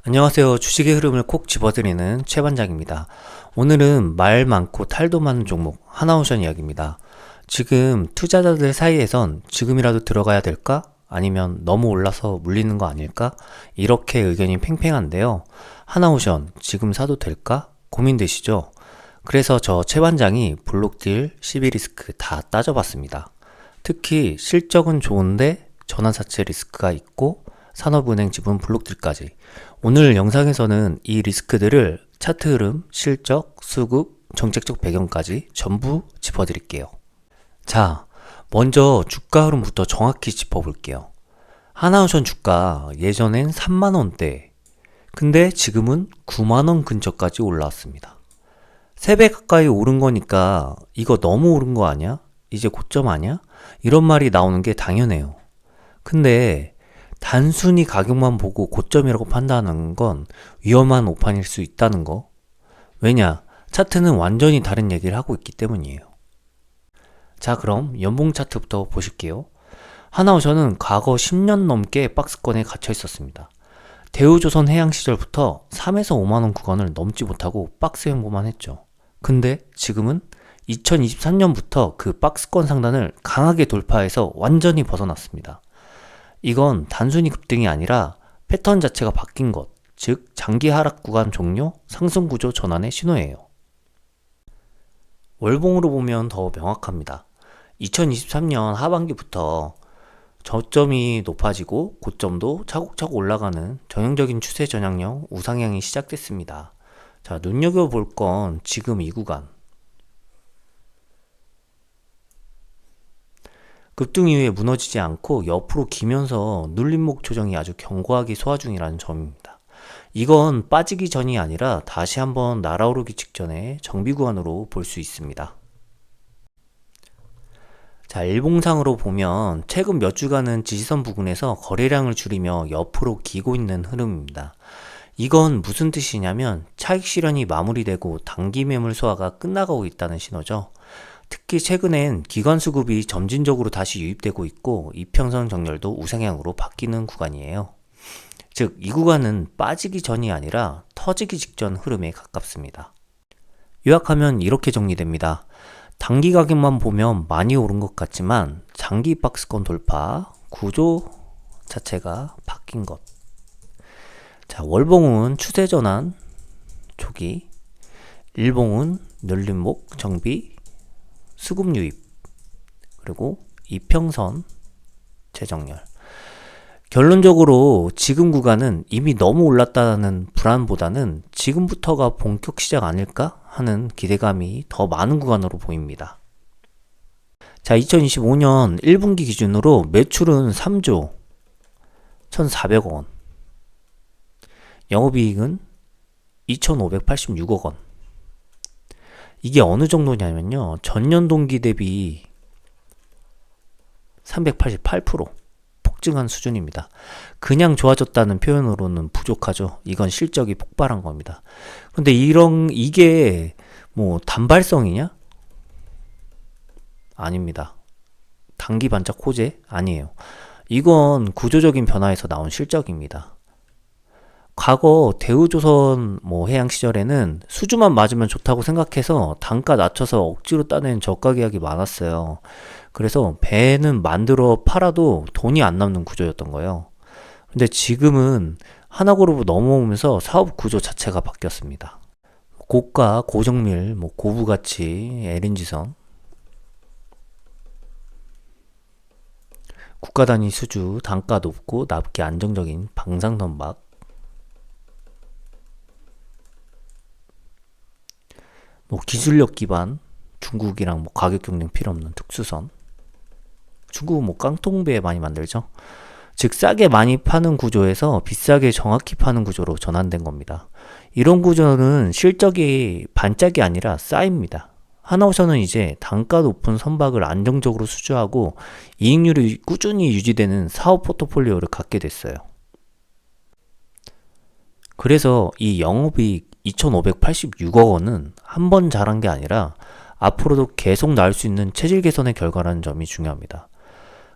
안녕하세요. 주식의 흐름을 콕 집어드리는 최반장입니다. 오늘은 말 많고 탈도 많은 종목 하나오션 이야기입니다. 지금 투자자들 사이에선 지금이라도 들어가야 될까? 아니면 너무 올라서 물리는 거 아닐까? 이렇게 의견이 팽팽한데요. 하나오션 지금 사도 될까? 고민되시죠? 그래서 저 최반장이 블록딜, 12리스크 다 따져봤습니다. 특히 실적은 좋은데 전환사채 리스크가 있고 산업은행 지분 블록딜까지. 오늘 영상에서는 이 리스크들을 차트 흐름, 실적, 수급, 정책적 배경까지 전부 짚어드릴게요. 자, 먼저 주가 흐름부터 정확히 짚어볼게요. 하나오션 주가 예전엔 3만원대, 근데 지금은 9만원 근처까지 올라왔습니다. 3배 가까이 오른 거니까 이거 너무 오른 거 아니야? 이제 고점 아니야? 이런 말이 나오는 게 당연해요. 근데 단순히 가격만 보고 고점이라고 판단하는 건 위험한 오판일 수 있다는 거. 왜냐? 차트는 완전히 다른 얘기를 하고 있기 때문이에요. 자, 그럼 연봉 차트부터 보실게요. 하나오션은 과거 10년 넘게 박스권에 갇혀 있었습니다. 대우조선 해양 시절부터 3에서 5만원 구간을 넘지 못하고 박스 횡보만 했죠. 근데 지금은 2023년부터 그 박스권 상단을 강하게 돌파해서 완전히 벗어났습니다. 이건 단순히 급등이 아니라 패턴 자체가 바뀐 것, 즉 장기 하락 구간 종료, 상승 구조 전환의 신호예요. 월봉으로 보면 더 명확합니다. 2023년 하반기부터 저점이 높아지고 고점도 차곡차곡 올라가는 전형적인 추세 전향형 우상향이 시작됐습니다. 자, 눈여겨볼 건 지금 이 구간. 급등 이후에 무너지지 않고 옆으로 기면서 눌림목 조정이 아주 견고하게 소화 중이라는 점입니다. 이건 빠지기 전이 아니라 다시 한번 날아오르기 직전에 정비 구간으로 볼 수 있습니다. 자, 일봉상으로 보면 최근 몇 주간은 지지선 부근에서 거래량을 줄이며 옆으로 기고 있는 흐름입니다. 이건 무슨 뜻이냐면 차익 실현이 마무리되고 단기 매물 소화가 끝나가고 있다는 신호죠. 특히 최근엔 기관 수급이 점진적으로 다시 유입되고 있고 이평선 정렬도 우상향으로 바뀌는 구간이에요. 즉, 이 구간은 빠지기 전이 아니라 터지기 직전 흐름에 가깝습니다. 요약하면 이렇게 정리됩니다. 단기 가격만 보면 많이 오른 것 같지만 장기 박스권 돌파, 구조 자체가 바뀐 것. 자, 월봉은 추세 전환 초기, 일봉은 눌림목 정비, 수급 유입, 그리고 이평선 재정렬. 결론적으로 지금 구간은 이미 너무 올랐다는 불안보다는 지금부터가 본격 시작 아닐까 하는 기대감이 더 많은 구간으로 보입니다. 자, 2025년 1분기 기준으로 매출은 3조 1,400억 원, 영업이익은 2,586억 원. 이게 어느 정도냐면요, 전년 동기 대비 388% 폭증한 수준입니다. 그냥 좋아졌다는 표현으로는 부족하죠. 이건 실적이 폭발한 겁니다. 근데 이게 뭐 단발성이냐? 아닙니다. 단기 반짝 호재? 아니에요. 이건 구조적인 변화에서 나온 실적입니다. 과거 대우조선 해양 시절에는 수주만 맞으면 좋다고 생각해서 단가 낮춰서 억지로 따낸 저가 계약이 많았어요. 그래서 배는 만들어 팔아도 돈이 안 남는 구조였던 거예요. 근데 지금은 하나그룹으로 넘어오면서 사업 구조 자체가 바뀌었습니다. 고가, 고정밀, 고부가치, LNG선, 국가 단위 수주, 단가 높고 납기 안정적인 방산선박, 기술력 기반, 중국이랑 가격 경쟁 필요 없는 특수선. 중국은 깡통배 많이 만들죠. 즉 싸게 많이 파는 구조에서 비싸게 정확히 파는 구조로 전환된 겁니다. 이런 구조는 실적이 반짝이 아니라 쌓입니다. 하나오션은 이제 단가 높은 선박을 안정적으로 수주하고 이익률이 꾸준히 유지되는 사업 포트폴리오를 갖게 됐어요. 그래서 이 영업이익 2,586억 원은 한 번 잘한 게 아니라 앞으로도 계속 나올 수 있는 체질 개선의 결과라는 점이 중요합니다.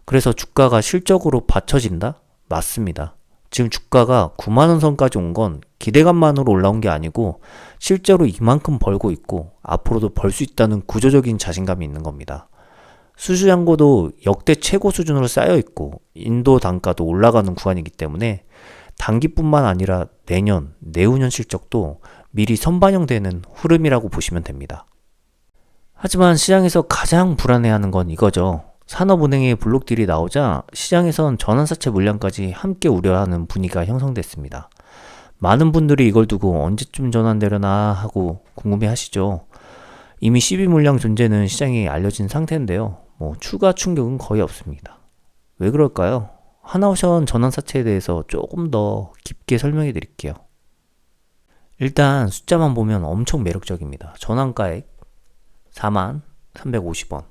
그래서 주가가 실적으로 받쳐진다? 맞습니다. 지금 주가가 9만 원 선까지 온 건 기대감만으로 올라온 게 아니고 실제로 이만큼 벌고 있고 앞으로도 벌 수 있다는 구조적인 자신감이 있는 겁니다. 수주 잔고도 역대 최고 수준으로 쌓여 있고 인도 단가도 올라가는 구간이기 때문에 단기뿐만 아니라 내년, 내후년 실적도 미리 선반영되는 흐름이라고 보시면 됩니다. 하지만 시장에서 가장 불안해하는 건 이거죠. 산업은행의 블록딜이 나오자 시장에선 전환사채 물량까지 함께 우려하는 분위기가 형성됐습니다. 많은 분들이 이걸 두고 언제쯤 전환되려나 하고 궁금해 하시죠. 이미 12 물량 존재는 시장에 알려진 상태인데요. 추가 충격은 거의 없습니다. 왜 그럴까요? 하나오션 전환사채에 대해서 조금 더 깊게 설명해 드릴게요. 일단 숫자만 보면 엄청 매력적입니다. 전환가액 43,350원,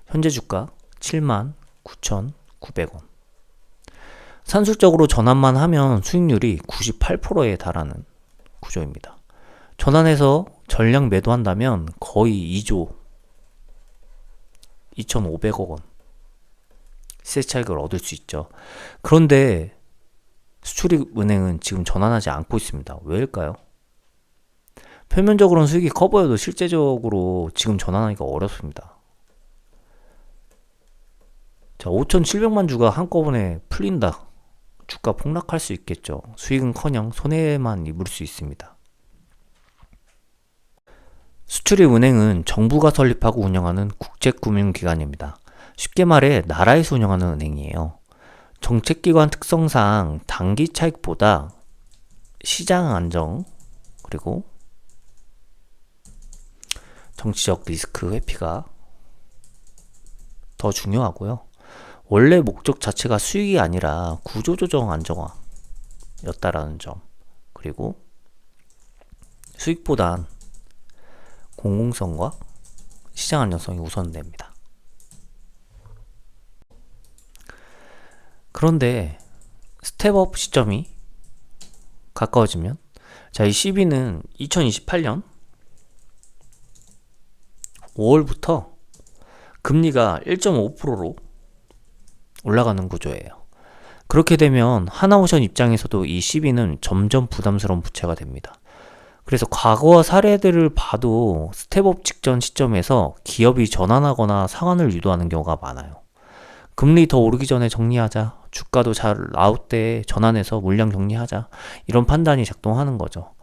현재 주가 79,900원. 산술적으로 전환만 하면 수익률이 98%에 달하는 구조입니다. 전환해서 전량 매도한다면 거의 2조 2,500억 원 시세 차익을 얻을 수 있죠. 그런데 수출입은행은 지금 전환하지 않고 있습니다. 왜일까요? 표면적으로는 수익이 커 보여도 실제적으로 지금 전환하기가 어렵습니다. 자, 5,700만 주가 한꺼번에 풀린다. 주가 폭락할 수 있겠죠. 수익은커녕 손해만 입을 수 있습니다. 수출입은행은 정부가 설립하고 운영하는 국제금융기관입니다. 쉽게 말해 나라에서 운영하는 은행이에요. 정책기관 특성상 단기 차익보다 시장 안정 그리고 정치적 리스크 회피가 더 중요하고요. 원래 목적 자체가 수익이 아니라 구조조정 안정화였다라는 점, 그리고 수익보단 공공성과 시장 안정성이 우선됩니다. 그런데 스텝업 시점이 가까워지면, 자, 이 CB는 2028년 5월부터 금리가 1.5%로 올라가는 구조예요. 그렇게 되면 하나오션 입장에서도 이 CB는 점점 부담스러운 부채가 됩니다. 그래서 과거 사례들을 봐도 스텝업 직전 시점에서 기업이 전환하거나 상환을 유도하는 경우가 많아요. 금리 더 오르기 전에 정리하자, 주가도 잘 나올 때 전환해서 물량 정리하자, 이런 판단이 작동하는 거죠.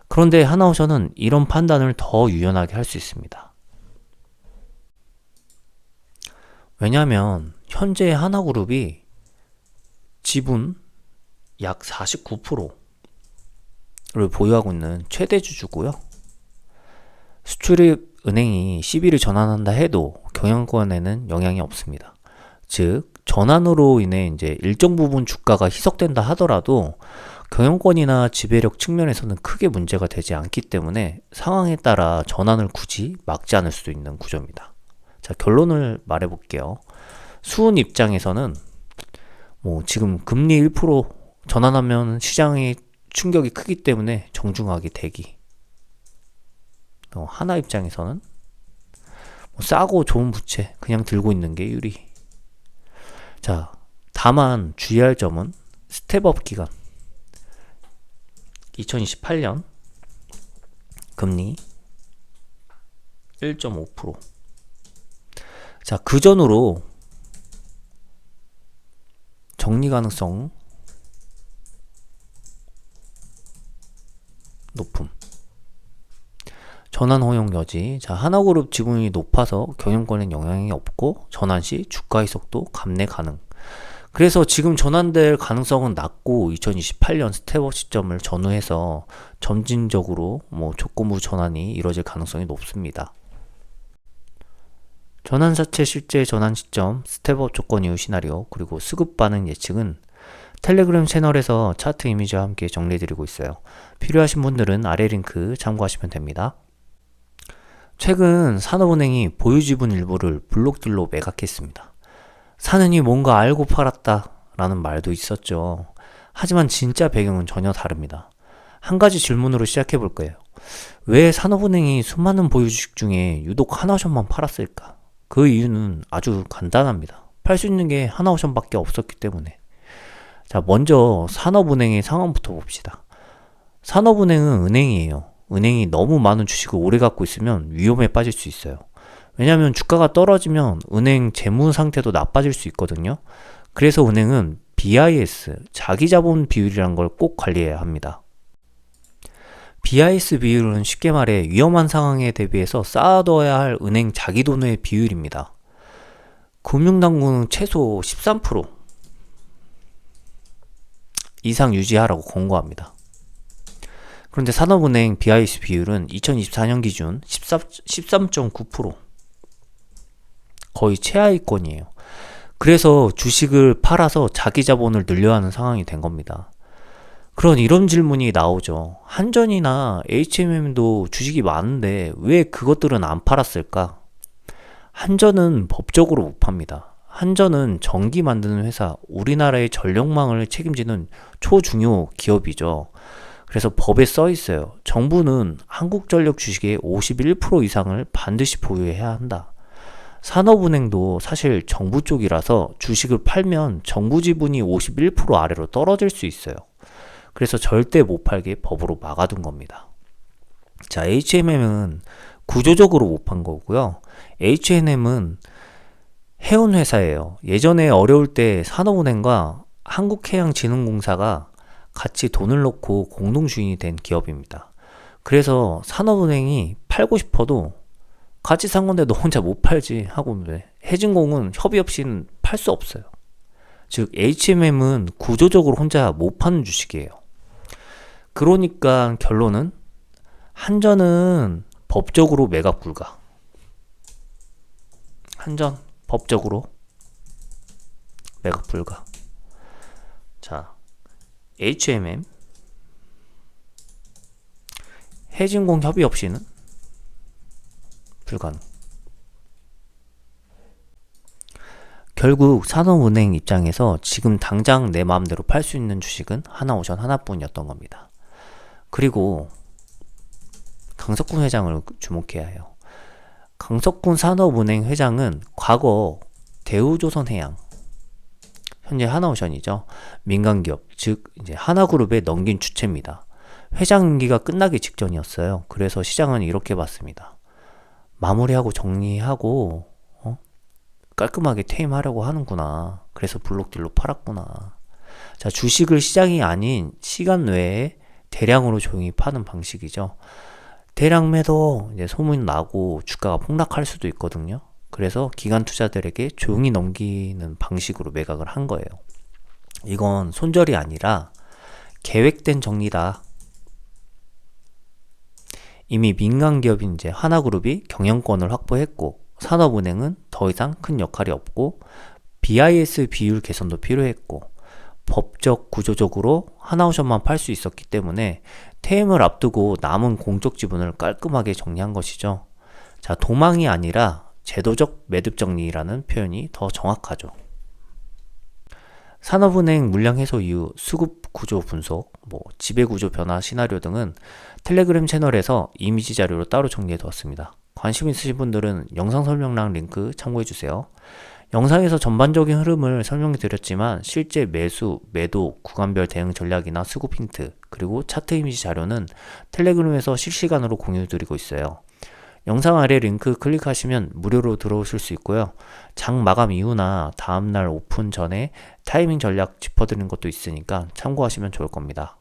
그런데 하나오션은 이런 판단을 더 유연하게 할 수 있습니다. 왜냐하면 현재 하나그룹이 지분 약 49%를 보유하고 있는 최대 주주고요. 수출입은행이 CB를 전환한다 해도 경영권에는 영향이 없습니다. 즉, 전환으로 인해 이제 일정 부분 주가가 희석된다 하더라도 경영권이나 지배력 측면에서는 크게 문제가 되지 않기 때문에 상황에 따라 전환을 굳이 막지 않을 수도 있는 구조입니다. 자, 결론을 말해볼게요. 수은 입장에서는 지금 금리 1% 전환하면 시장의 충격이 크기 때문에 정중하게 대기. 하나 입장에서는 싸고 좋은 부채 그냥 들고 있는 게 유리. 자, 다만 주의할 점은 스텝업 기간 2028년 금리 1.5%. 자, 그 전으로 정리 가능성 높음. 전환 허용 여지. 자, 하나그룹 지분이 높아서 경영권엔 영향이 없고 전환 시 주가 희석도 감내 가능. 그래서 지금 전환될 가능성은 낮고 2028년 스텝업 시점을 전후해서 점진적으로 조건부 전환이 이루어질 가능성이 높습니다. 전환사채 실제 전환 시점, 스텝업 조건 이후 시나리오, 그리고 수급 반응 예측은 텔레그램 채널에서 차트 이미지와 함께 정리해드리고 있어요. 필요하신 분들은 아래 링크 참고하시면 됩니다. 최근 산업은행이 보유지분 일부를 블록딜로 매각했습니다. 사느니 뭔가 알고 팔았다 라는 말도 있었죠. 하지만 진짜 배경은 전혀 다릅니다. 한 가지 질문으로 시작해 볼 거예요. 왜 산업은행이 수많은 보유 주식 중에 유독 하나오션만 팔았을까? 그 이유는 아주 간단합니다. 팔 수 있는 게 하나오션밖에 없었기 때문에. 자, 먼저 산업은행의 상황부터 봅시다. 산업은행은 은행이에요. 은행이 너무 많은 주식을 오래 갖고 있으면 위험에 빠질 수 있어요. 왜냐하면 주가가 떨어지면 은행 재무 상태도 나빠질 수 있거든요. 그래서 은행은 BIS, 자기자본 비율이란 걸 꼭 관리해야 합니다. BIS 비율은 쉽게 말해 위험한 상황에 대비해서 쌓아둬야 할 은행 자기돈의 비율입니다. 금융당국은 최소 13% 이상 유지하라고 권고합니다. 그런데 산업은행 BIS 비율은 2024년 기준 13.9%, 거의 최하위권이에요. 그래서 주식을 팔아서 자기 자본을 늘려야 하는 상황이 된 겁니다. 그런 이런 질문이 나오죠. 한전이나 HMM도 주식이 많은데 왜 그것들은 안 팔았을까? 한전은 법적으로 못 팝니다. 한전은 전기 만드는 회사, 우리나라의 전력망을 책임지는 초중요 기업이죠. 그래서 법에 써 있어요. 정부는 한국전력 주식의 51% 이상을 반드시 보유해야 한다. 산업은행도 사실 정부 쪽이라서 주식을 팔면 정부 지분이 51% 아래로 떨어질 수 있어요. 그래서 절대 못 팔게 법으로 막아둔 겁니다. 자, HMM은 구조적으로 못 판 거고요. H&M은 해운 회사예요. 예전에 어려울 때 산업은행과 한국해양진흥공사가 같이 돈을 넣고 공동주인이 된 기업입니다. 그래서 산업은행이 팔고 싶어도 같이 산 건데 너 혼자 못 팔지 하고, 해진공은 협의 없이는 팔 수 없어요. 즉 HMM은 구조적으로 혼자 못 파는 주식이에요. 그러니까 결론은 한전은 법적으로 매각 불가. 한전 법적으로 매각 불가. 자, HMM 해진공 협의 없이는 불가능. 결국 산업은행 입장에서 지금 당장 내 마음대로 팔 수 있는 주식은 하나오션 하나뿐이었던 겁니다. 그리고 강석군 회장을 주목해야 해요. 강석군 산업은행 회장은 과거 대우조선해양, 현재 하나오션이죠. 민간기업, 즉 이제 하나그룹에 넘긴 주체입니다. 회장 임기가 끝나기 직전이었어요. 그래서 시장은 이렇게 봤습니다. 마무리하고 정리하고 깔끔하게 퇴임하려고 하는구나. 그래서 블록딜로 팔았구나. 자, 주식을 시장이 아닌 시간 외에 대량으로 조용히 파는 방식이죠. 대량 매도 이제 소문 나고 주가가 폭락할 수도 있거든요. 그래서 기관 투자들에게 조용히 넘기는 방식으로 매각을 한 거예요. 이건 손절이 아니라 계획된 정리다. 이미 민간 기업인 이제 하나그룹이 경영권을 확보했고 산업은행은 더 이상 큰 역할이 없고 BIS 비율 개선도 필요했고 법적 구조적으로 하나오션만 팔 수 있었기 때문에 퇴임을 앞두고 남은 공적 지분을 깔끔하게 정리한 것이죠. 자, 도망이 아니라 제도적 매듭 정리라는 표현이 더 정확하죠. 산업은행 물량 해소 이후 수급 구조 분석, 지배 구조 변화 시나리오 등은 텔레그램 채널에서 이미지 자료로 따로 정리해 두었습니다. 관심 있으신 분들은 영상 설명란 링크 참고해주세요. 영상에서 전반적인 흐름을 설명해 드렸지만 실제 매수, 매도, 구간별 대응 전략이나 수급 힌트, 그리고 차트 이미지 자료는 텔레그램에서 실시간으로 공유 드리고 있어요. 영상 아래 링크 클릭하시면 무료로 들어오실 수 있고요. 장 마감 이후나 다음날 오픈 전에 타이밍 전략 짚어드리는 것도 있으니까 참고하시면 좋을 겁니다.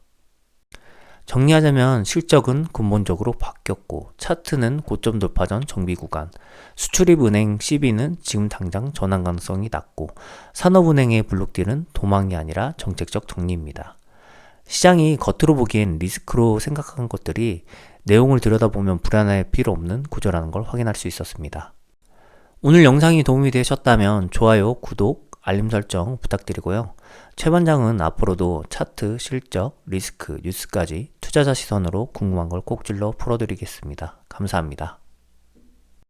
정리하자면 실적은 근본적으로 바뀌었고 차트는 고점 돌파 전 정비 구간, 수출입은행 CB는 지금 당장 전환 가능성이 낮고 산업은행의 블록딜은 도망이 아니라 정책적 정리입니다. 시장이 겉으로 보기엔 리스크로 생각한 것들이 내용을 들여다보면 불안할 필요 없는 구조라는 걸 확인할 수 있었습니다. 오늘 영상이 도움이 되셨다면 좋아요, 구독, 알림 설정 부탁드리고요. 최 반장은 앞으로도 차트, 실적, 리스크, 뉴스까지 투자자 시선으로 궁금한 걸 꼭 찔러 풀어드리겠습니다. 감사합니다.